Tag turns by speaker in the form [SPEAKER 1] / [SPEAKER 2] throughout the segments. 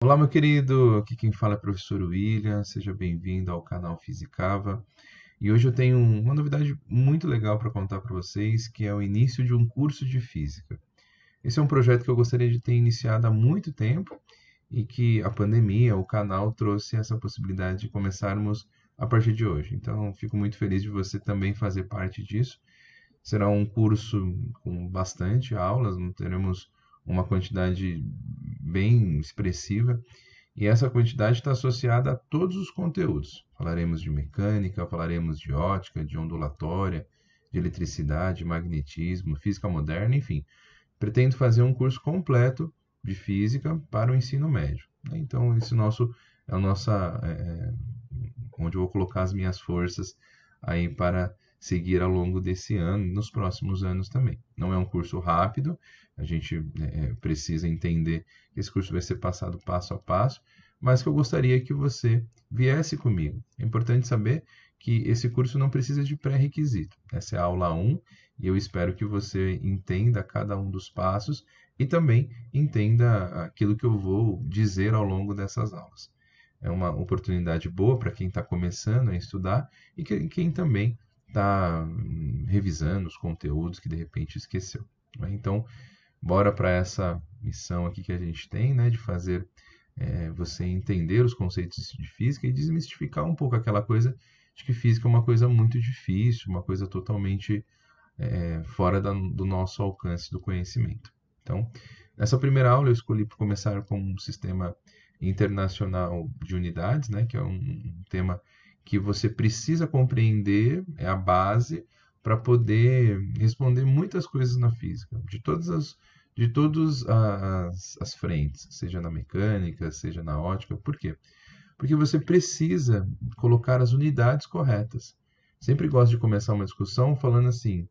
[SPEAKER 1] Olá, meu querido. Aqui quem fala é o professor William. Seja bem-vindo ao canal Fisicava. E hoje eu tenho uma novidade muito legal para contar para vocês, que é o início de um curso de física. Esse é um projeto que eu gostaria de ter iniciado há muito tempo e que a pandemia, o canal, trouxe essa possibilidade de começarmos a partir de hoje. Então, fico muito feliz de você também fazer parte disso. Será um curso com bastante aulas, não teremos uma quantidade bem expressiva, e essa quantidade está associada a todos os conteúdos. Falaremos de mecânica, falaremos de ótica, de ondulatória, de eletricidade, magnetismo, física moderna, enfim. Pretendo fazer um curso completo de física para o ensino médio, né? Então, esse nosso é o nossa, onde eu vou colocar as minhas forças aí para seguir ao longo desse ano e nos próximos anos também. Não é um curso rápido, a gente precisa entender que esse curso vai ser passado passo a passo, mas que eu gostaria que você viesse comigo. É importante saber que esse curso não precisa de pré-requisito. Essa é a aula 1 e eu espero que você entenda cada um dos passos e também entenda aquilo que eu vou dizer ao longo dessas aulas. É uma oportunidade boa para quem está começando a estudar e quem também está revisando os conteúdos que de repente esqueceu, né? Então, bora para essa missão aqui que a gente tem, né, de fazer você entender os conceitos de física e desmistificar um pouco aquela coisa de que física é uma coisa muito difícil, uma coisa totalmente fora do nosso alcance do conhecimento. Então, nessa primeira aula eu escolhi começar com um sistema internacional de unidades, né, que é um tema que você precisa compreender, é a base para poder responder muitas coisas na física, de todas as frentes, seja na mecânica, seja na ótica. Por quê? Porque você precisa colocar as unidades corretas. Sempre gosto de começar uma discussão falando assim,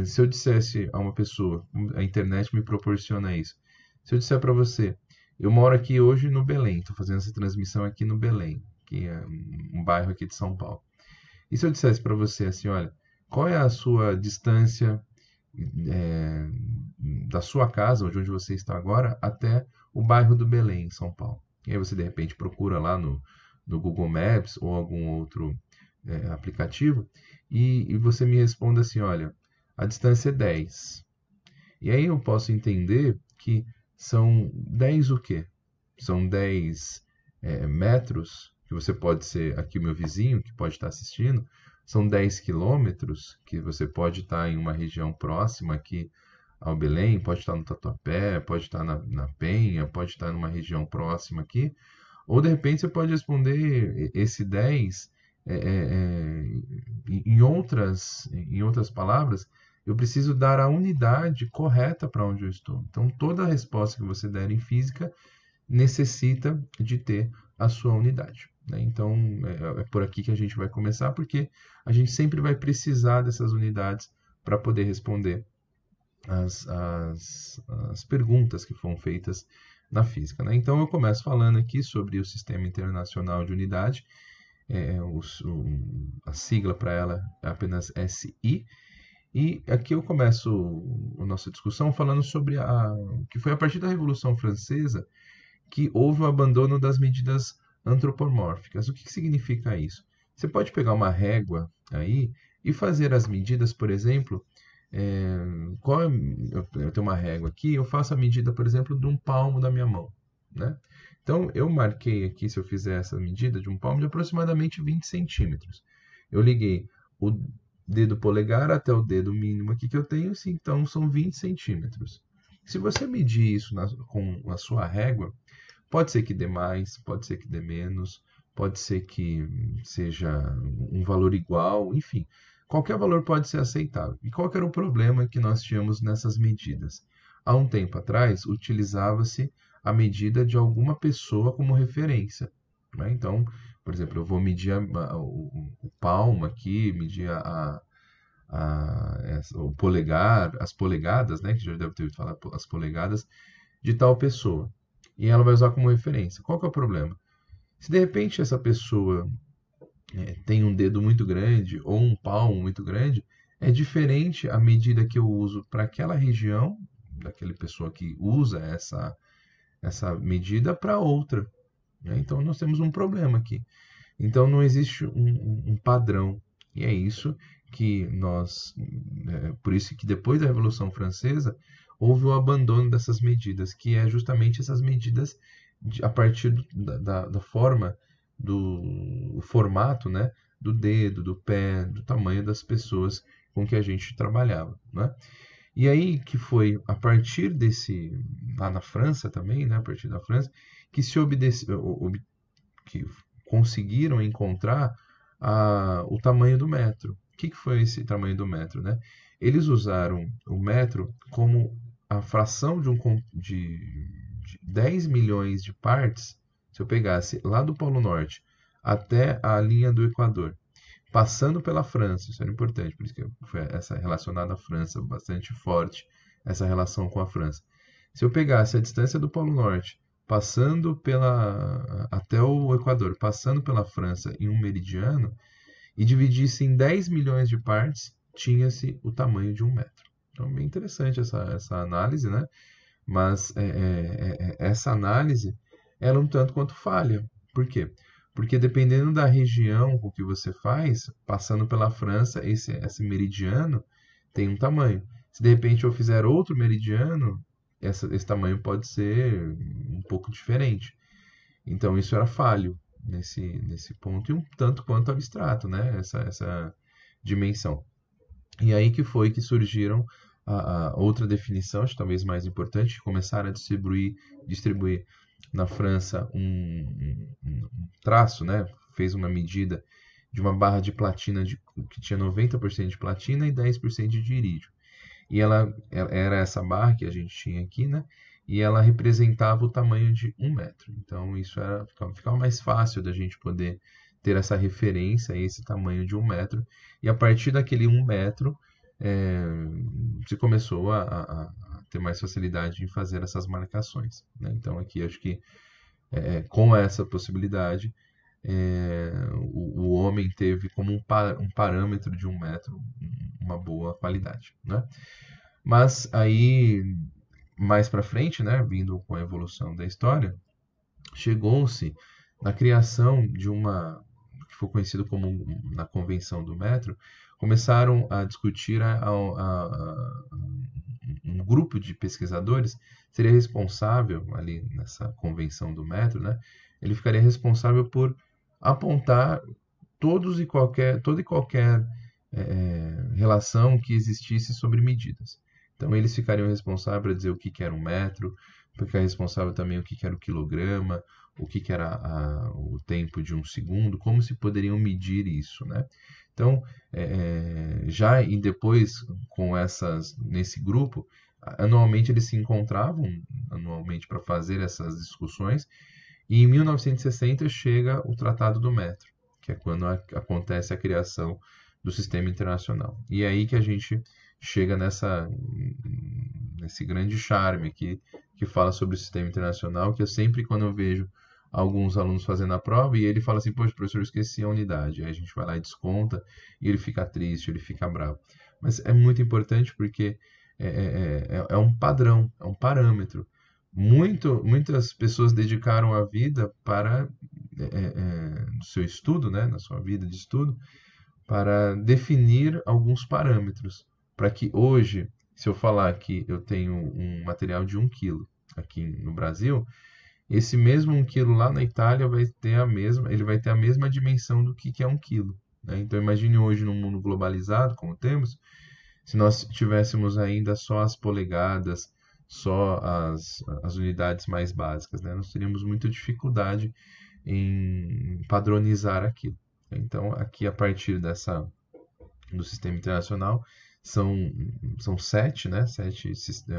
[SPEAKER 1] se eu dissesse a uma pessoa, a internet me proporciona isso, se eu disser para você, eu moro aqui hoje no Belém, estou fazendo essa transmissão aqui no Belém, que é um bairro aqui de São Paulo. E se eu dissesse para você assim, olha, qual é a sua distância é, da sua casa, de onde você está agora, até o bairro do Belém, em São Paulo? E aí você de repente procura lá no Google Maps ou algum outro aplicativo e você me responde assim, olha, a distância é 10. E aí eu posso entender que são 10 o quê? São 10 metros, que você pode ser aqui o meu vizinho, que pode estar assistindo. São 10 quilômetros, que você pode estar em uma região próxima aqui ao Belém, pode estar no Tatuapé, pode estar na Penha, pode estar numa região próxima aqui. Ou de repente você pode responder esse 10 em outras palavras, eu preciso dar a unidade correta para onde eu estou. Então, toda resposta que você der em física necessita de ter a sua unidade, né? Então, é por aqui que a gente vai começar, porque a gente sempre vai precisar dessas unidades para poder responder as perguntas que foram feitas na física, né? Então, eu começo falando aqui sobre o Sistema Internacional de Unidade. A sigla para ela é apenas SI. E aqui eu começo a nossa discussão falando sobre que foi a partir da Revolução Francesa que houve o abandono das medidas antropomórficas. O que significa isso? Você pode pegar uma régua aí e fazer as medidas, por exemplo, eu tenho uma régua aqui, eu faço a medida, por exemplo, de um palmo da minha mão, né? Então, eu marquei aqui, se eu fizer essa medida de um palmo, de aproximadamente 20 centímetros. Eu liguei o dedo polegar até o dedo mínimo aqui que eu tenho, então são 20 centímetros. Se você medir isso com a sua régua, pode ser que dê mais, pode ser que dê menos, pode ser que seja um valor igual, enfim. Qualquer valor pode ser aceitável. E qual que era o problema que nós tínhamos nessas medidas? Há um tempo atrás, utilizava-se a medida de alguma pessoa como referência, né? Então, por exemplo, eu vou medir o palmo aqui, medir o polegar, as polegadas, né, que já deve ter ouvido falar, as polegadas de tal pessoa. E ela vai usar como referência. Qual que é o problema? Se de repente essa pessoa tem um dedo muito grande ou um palmo muito grande, é diferente a medida que eu uso para aquela região, daquela pessoa que usa essa medida para outra, né? Então nós temos um problema aqui. Então não existe um padrão. E é isso que por isso que depois da Revolução Francesa houve o abandono dessas medidas, que é justamente essas medidas a partir da forma, do formato, né, do dedo, do pé, do tamanho das pessoas com que a gente trabalhava, né? E aí que foi a partir lá na França também, né, a partir da França, que que conseguiram encontrar o tamanho do metro. O que foi esse tamanho do metro, né? Eles usaram o metro como a fração de 10 milhões de partes. Se eu pegasse lá do Polo Norte até a linha do Equador, passando pela França, isso era importante, por isso que foi essa relacionada à França, bastante forte, essa relação com a França. Se eu pegasse a distância do Polo Norte, passando até o Equador, passando pela França em um meridiano, e dividisse em 10 milhões de partes, tinha-se o tamanho de um metro. Então, bem interessante essa análise, né? Mas essa análise, ela é um tanto quanto falha. Por quê? Porque dependendo da região com que você faz, passando pela França, esse meridiano tem um tamanho. Se de repente eu fizer outro meridiano, esse tamanho pode ser um pouco diferente. Então isso era falho nesse ponto, e um tanto quanto abstrato, né? Essa dimensão. E aí que foi que surgiram a outra definição, acho que talvez mais importante, começaram a distribuir na França um traço, né? Fez uma medida de uma barra de platina que tinha 90% de platina e 10% de irídio. E ela era essa barra que a gente tinha aqui, né? E ela representava o tamanho de 1 metro. Então isso ficava mais fácil da gente poder ter essa referência a esse tamanho de 1 metro. E a partir daquele 1 metro, se começou a ter mais facilidade em fazer essas marcações, né? Então aqui acho que com essa possibilidade, o homem teve como um parâmetro de 1 metro uma boa qualidade, né? Mas aí, mais para frente, né, vindo com a evolução da história, chegou-se na criação de que foi conhecido como na Convenção do Metro, começaram a discutir um grupo de pesquisadores seria responsável ali nessa Convenção do Metro, né? Ele ficaria responsável por apontar toda e qualquer relação que existisse sobre medidas. Então eles ficariam responsáveis para dizer o que era 1 metro, ficar responsável também o que era o quilograma, o que era o tempo de 1 segundo, como se poderiam medir isso, né? Então, já e depois nesse grupo, anualmente eles se encontravam anualmente para fazer essas discussões, e em 1960 chega o Tratado do Metro, que é quando acontece a criação do Sistema Internacional. E é aí que a gente chega nesse grande charme que fala sobre o Sistema Internacional, que eu sempre, quando eu vejo alguns alunos fazendo a prova, e ele fala assim, poxa, professor, eu esqueci a unidade. Aí a gente vai lá e desconta, e ele fica triste, ele fica bravo. Mas é muito importante porque é um padrão, é um parâmetro. Muitas pessoas dedicaram a vida para, no seu estudo, né, na sua vida de estudo, para definir alguns parâmetros, para que hoje, se eu falar que eu tenho um material de 1 quilo aqui no Brasil, esse mesmo 1 quilo lá na Itália ele vai ter a mesma dimensão do que é 1 quilo, né? Então imagine hoje num mundo globalizado, como temos, se nós tivéssemos ainda só as polegadas, só as unidades mais básicas, né? Nós teríamos muita dificuldade em padronizar aquilo. Então, aqui a partir do sistema internacional, são 7, né? 7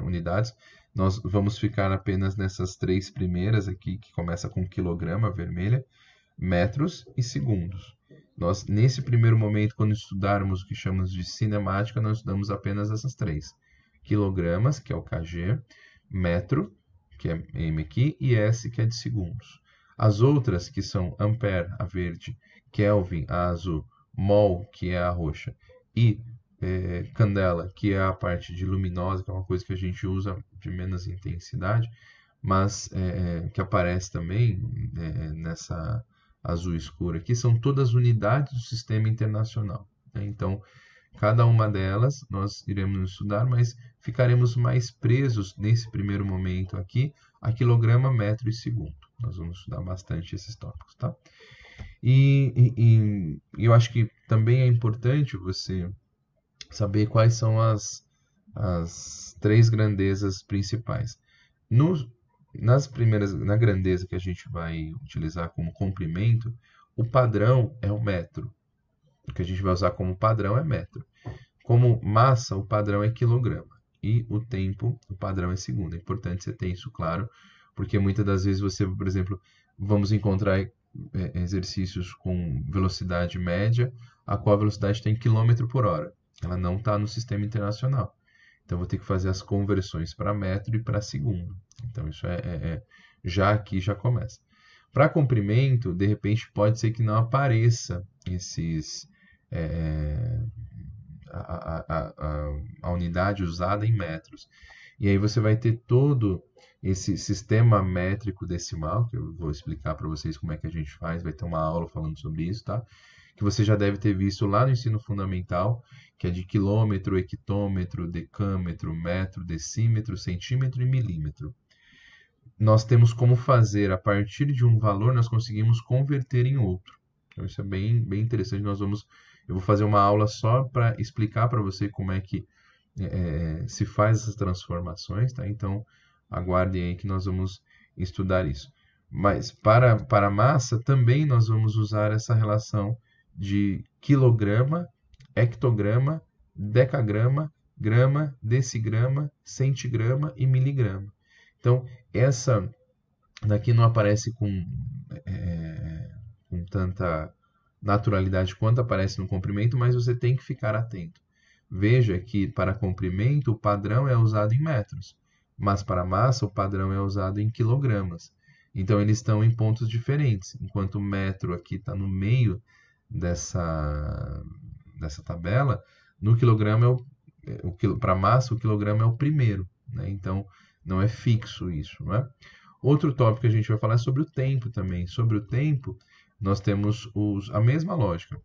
[SPEAKER 1] unidades. Nós vamos ficar apenas nessas 3 primeiras aqui, que começa com quilograma, vermelha, metros e segundos. Nós, nesse primeiro momento, quando estudarmos o que chamamos de cinemática, nós estudamos apenas essas 3. Quilogramas, que é o kg, metro, que é m aqui, e s, que é de segundos. As outras, que são ampere, a verde, Kelvin, a azul, mol, que é a roxa, e candela, que é a parte de luminosa, que é uma coisa que a gente usa de menos intensidade, mas que aparece também nessa azul escura aqui, são todas unidades do sistema internacional, né? Então, cada uma delas nós iremos estudar, mas ficaremos mais presos nesse primeiro momento aqui a quilograma, metro e segundo. Nós vamos estudar bastante esses tópicos, tá? E eu acho que também é importante você saber quais são as três grandezas principais. Na grandeza que a gente vai utilizar como comprimento, o padrão é o metro. O que a gente vai usar como padrão é metro. Como massa, o padrão é quilograma. E o tempo, o padrão é segundo. É importante você ter isso claro, porque muitas das vezes você, por exemplo, vamos encontrar exercícios com velocidade média, a qual a velocidade está em quilômetro por hora. Ela não está no sistema internacional. Então, vou ter que fazer as conversões para metro e para segundo. Então, isso já aqui já começa. Para comprimento, de repente, pode ser que não apareça a unidade usada em metros. E aí você vai ter todo esse sistema métrico decimal, que eu vou explicar para vocês como é que a gente faz, vai ter uma aula falando sobre isso, tá? Que você já deve ter visto lá no ensino fundamental, que é de quilômetro, hectômetro, decâmetro, metro, decímetro, centímetro e milímetro. Nós temos como fazer, a partir de um valor, nós conseguimos converter em outro. Então, isso é bem interessante. Eu vou fazer uma aula só para explicar para você como é que se faz essas transformações, tá? Então, aguardem aí que nós vamos estudar isso. Mas para a massa, também nós vamos usar essa relação de quilograma, hectograma, decagrama, grama, decigrama, centigrama e miligrama. Então, essa daqui não aparece com tanta naturalidade quanto aparece no comprimento, mas você tem que ficar atento. Veja que para comprimento o padrão é usado em metros, mas para massa o padrão é usado em quilogramas. Então eles estão em pontos diferentes. Enquanto o metro aqui está no meio dessa tabela, no quilograma para massa o quilograma é o primeiro, né? Então não é fixo isso, não é? Outro tópico que a gente vai falar é sobre o tempo também. Sobre o tempo, nós temos a mesma lógica: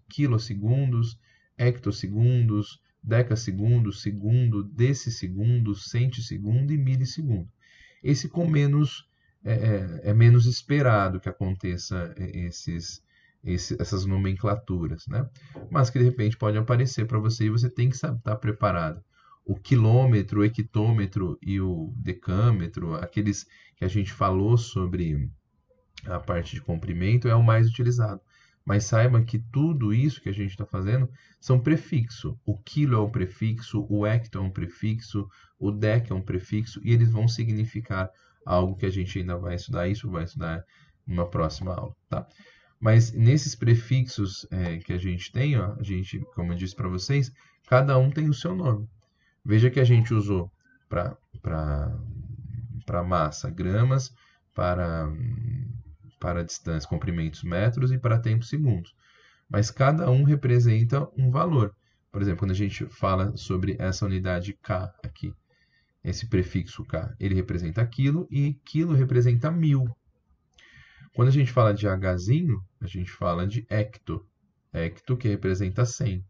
[SPEAKER 1] quilossegundos, hectossegundos, decasegundos, segundo, decisegundo, centissegundo e milissegundo. Esse com menos é menos esperado que aconteça essas nomenclaturas, né? Mas que de repente pode aparecer para você e você tem que estar preparado. O quilômetro, o hectômetro e o decâmetro, aqueles que a gente falou sobre a parte de comprimento, é o mais utilizado. Mas saiba que tudo isso que a gente está fazendo são prefixo. O quilo é um prefixo, o hecto é um prefixo, o dec é um prefixo, e eles vão significar algo que a gente ainda vai estudar. Isso vai estudar numa próxima aula, tá? Mas nesses prefixos que a gente tem, ó, a gente, como eu disse para vocês, cada um tem o seu nome. Veja que a gente usou para massa gramas, para distância, comprimentos metros e para tempo segundos. Mas cada um representa um valor. Por exemplo, quando a gente fala sobre essa unidade K aqui, esse prefixo K, ele representa quilo e quilo representa 1000. Quando a gente fala de Hzinho, a gente fala de hecto. Hecto que representa 100.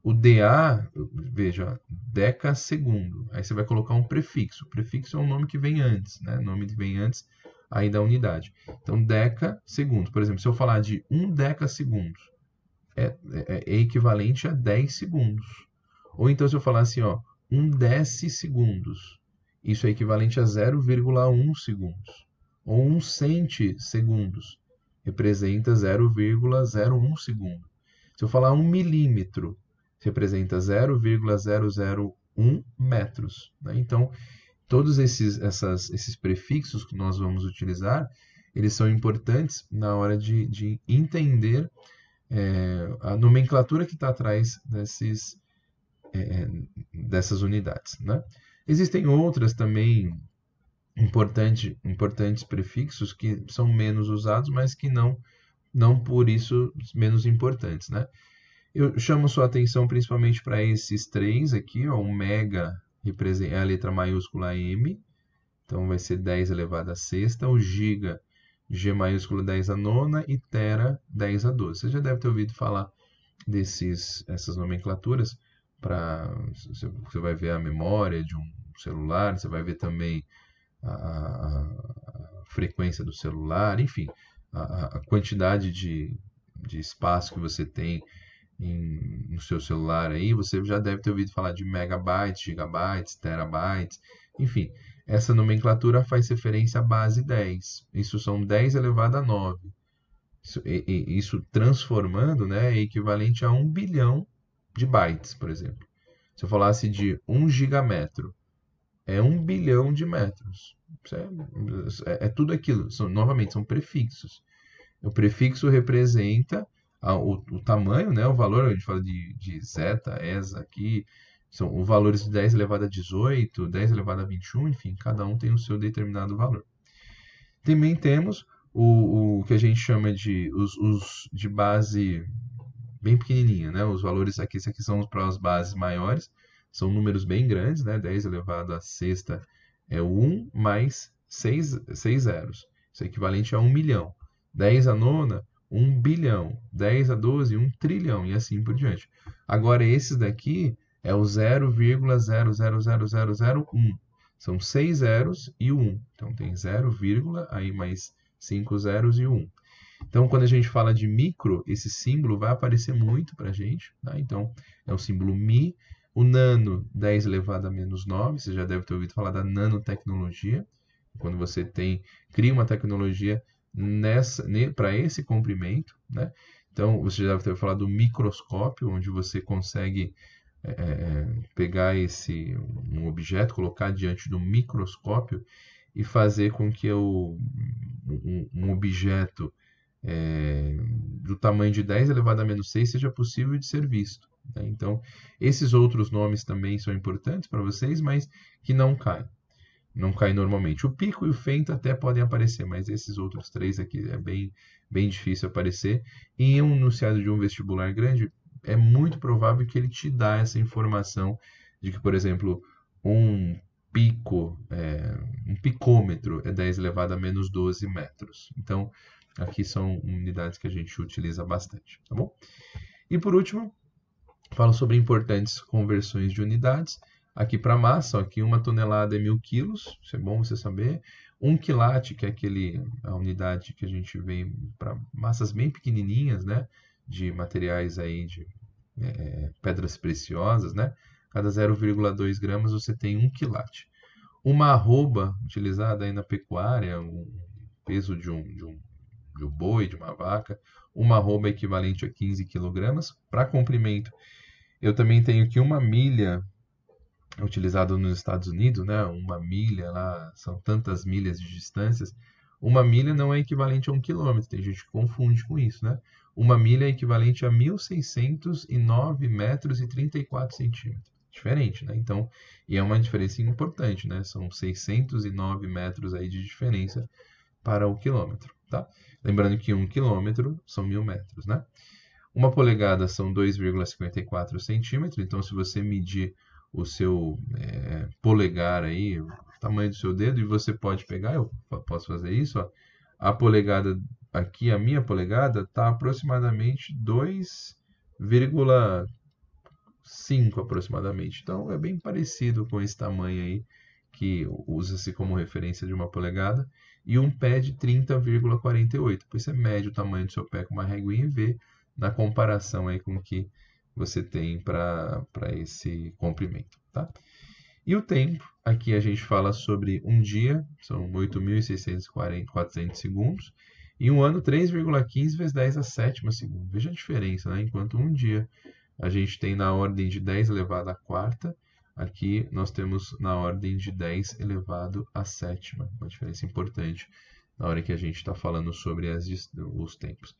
[SPEAKER 1] O DA, veja, decasegundo. Aí você vai colocar um prefixo. O prefixo é um nome que vem antes, né? O nome que vem antes aí da unidade. Então, decasegundo. Por exemplo, se eu falar de 1 decasegundo, é equivalente a 10 segundos. Ou então, se eu falar assim, ó, 1 decisegundos, isso é equivalente a 0,1 segundos. Ou 1 centsegundos, representa 0,01 segundo. Se eu falar 1 milímetro, representa 0,001 metros, né? Então, todos esses prefixos que nós vamos utilizar, eles são importantes na hora de entender a nomenclatura que está atrás dessas unidades, né? Existem outras também importantes prefixos que são menos usados, mas que não por isso menos importantes, né? Eu chamo sua atenção principalmente para esses três aqui, ó, o mega é a letra maiúscula M, Então vai ser 10 elevado à sexta, o giga, G maiúsculo 10 a nona e tera 10 a 12. Você já deve ter ouvido falar essas nomenclaturas. Você vai ver a memória de um celular, você vai ver também a frequência do celular, enfim, a quantidade de espaço que você tem no seu celular aí, você já deve ter ouvido falar de megabytes, gigabytes, terabytes, enfim, essa nomenclatura faz referência à base 10. Isso são 10 elevado a 9. Isso transformando, né, é equivalente a 1 bilhão de bytes, por exemplo. Se eu falasse de 1 gigametro, é 1 bilhão de metros. É tudo aquilo. Novamente, são prefixos. O prefixo representa o tamanho, né? O valor, a gente fala de zeta, esa aqui, são os valores de 10 elevado a 18, 10 elevado a 21, enfim, cada um tem o seu determinado valor. Também temos o que a gente chama os de base bem pequenininha, né? Os valores aqui, esses aqui são para as bases maiores, são números bem grandes, né? 10 elevado a sexta é o 1 mais 6 zeros. Isso é equivalente a 1 milhão. 10 a nona, 1 bilhão. 10 a 12, 1 trilhão e assim por diante. Agora, esses daqui é o 0,000001. São 6 zeros e o 1. Então, tem 0, aí mais 5 zeros e o 1. Então, quando a gente fala de micro, esse símbolo vai aparecer muito para a gente. Tá? Então, é o símbolo Mi. O nano, 10 elevado a menos 9. Você já deve ter ouvido falar da nanotecnologia. Quando você cria uma tecnologia para esse comprimento. Né? Então, você já deve ter ouvido falar do microscópio, onde você consegue pegar um objeto, colocar diante do microscópio e fazer com que um objeto do tamanho de 10 elevado a menos 6 seja possível de ser visto. Né? Então, esses outros nomes também são importantes para vocês, mas que não caem. Não caem normalmente. O pico e o femto até podem aparecer, mas esses outros três aqui é bem, bem difícil aparecer. E em um enunciado de um vestibular grande, é muito provável que ele te dá essa informação de que, por exemplo, um picômetro é 10 elevado a menos 12 metros. Então, aqui são unidades que a gente utiliza bastante, tá bom? E por último, falo sobre importantes conversões de unidades. Aqui para massa, aqui 1 tonelada é 1000 quilos, isso é bom você saber. 1 quilate, que é a unidade que a gente vê para massas bem pequenininhas, né? De materiais aí de pedras preciosas, né? Cada 0,2 gramas você tem 1 quilate. Uma arroba utilizada aí na pecuária, o peso de um boi, de uma vaca, uma arroba é equivalente a 15 quilogramas. Para comprimento, eu também tenho aqui uma milha utilizada nos Estados Unidos, né? Uma milha lá, são tantas milhas de distâncias. Uma milha não é equivalente a 1 quilômetro, tem gente que confunde com isso, né? Uma milha é equivalente a 1.609 metros e 34 centímetros. Diferente, né? Então, e é uma diferença importante, né? São 609 metros aí de diferença para o quilômetro, tá? Lembrando que 1 quilômetro são 1000 metros, né? Uma polegada são 2,54 centímetros, então se você medir o seu polegar aí, o tamanho do seu dedo, e você pode pegar, eu posso fazer isso, ó, a polegada aqui, a minha polegada, está aproximadamente 2,5 aproximadamente. Então é bem parecido com esse tamanho aí, que usa-se como referência de uma polegada, e um pé de 30,48. Depois você mede o tamanho do seu pé com uma réguinha e vê na comparação aí com o que você tem para esse comprimento, tá? E o tempo, aqui a gente fala sobre um dia, são 8.640 segundos, e um ano 3,15 vezes 10 a sétima segundo. Veja a diferença, né? Enquanto um dia a gente tem na ordem de 10 elevado à quarta, aqui nós temos na ordem de 10 elevado à sétima. Uma diferença importante na hora que a gente está falando sobre os tempos.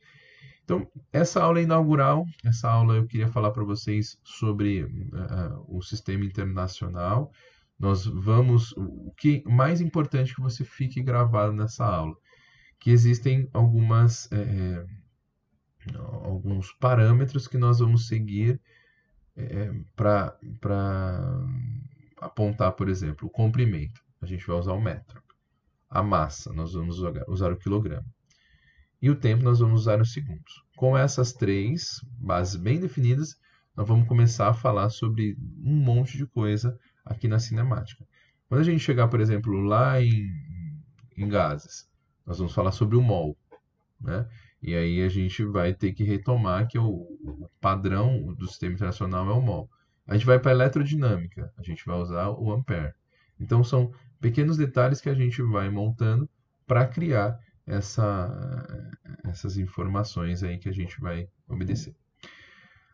[SPEAKER 1] Então, essa aula inaugural, essa aula eu queria falar para vocês sobre o sistema internacional. O que mais importante que você fique gravado nessa aula, que existem alguns parâmetros que nós vamos seguir para apontar, por exemplo, o comprimento. A gente vai usar o metro. a massa, nós vamos usar o quilograma. E o tempo nós vamos usar os segundos. Com essas três bases bem definidas, nós vamos começar a falar sobre um monte de coisa aqui na cinemática. Quando a gente chegar, por exemplo, lá em gases, nós vamos falar sobre o mol, né? E aí a gente vai ter que retomar que o padrão do sistema internacional é o mol. A gente vai para a eletrodinâmica, a gente vai usar o ampere. Então são pequenos detalhes que a gente vai montando para criar essas informações aí que a gente vai obedecer.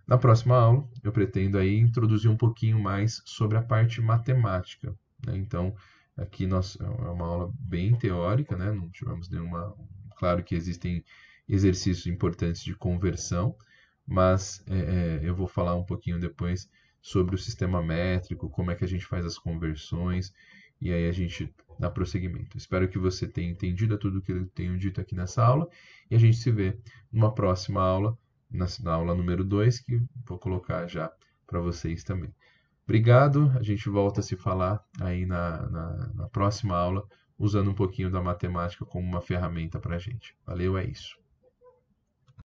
[SPEAKER 1] Na próxima aula, eu pretendo aí introduzir um pouquinho mais sobre a parte matemática, né? Então, aqui é uma aula bem teórica, né? Não tivemos nenhuma... Claro que existem exercícios importantes de conversão, mas eu vou falar um pouquinho depois sobre o sistema métrico, como é que a gente faz as conversões, e aí a gente dá prosseguimento. Espero que você tenha entendido tudo o que eu tenho dito aqui nessa aula, e a gente se vê numa próxima aula, na aula número 2, que vou colocar já para vocês também. Obrigado, a gente volta a se falar aí na próxima aula, usando um pouquinho da matemática como uma ferramenta para a gente. Valeu, é isso.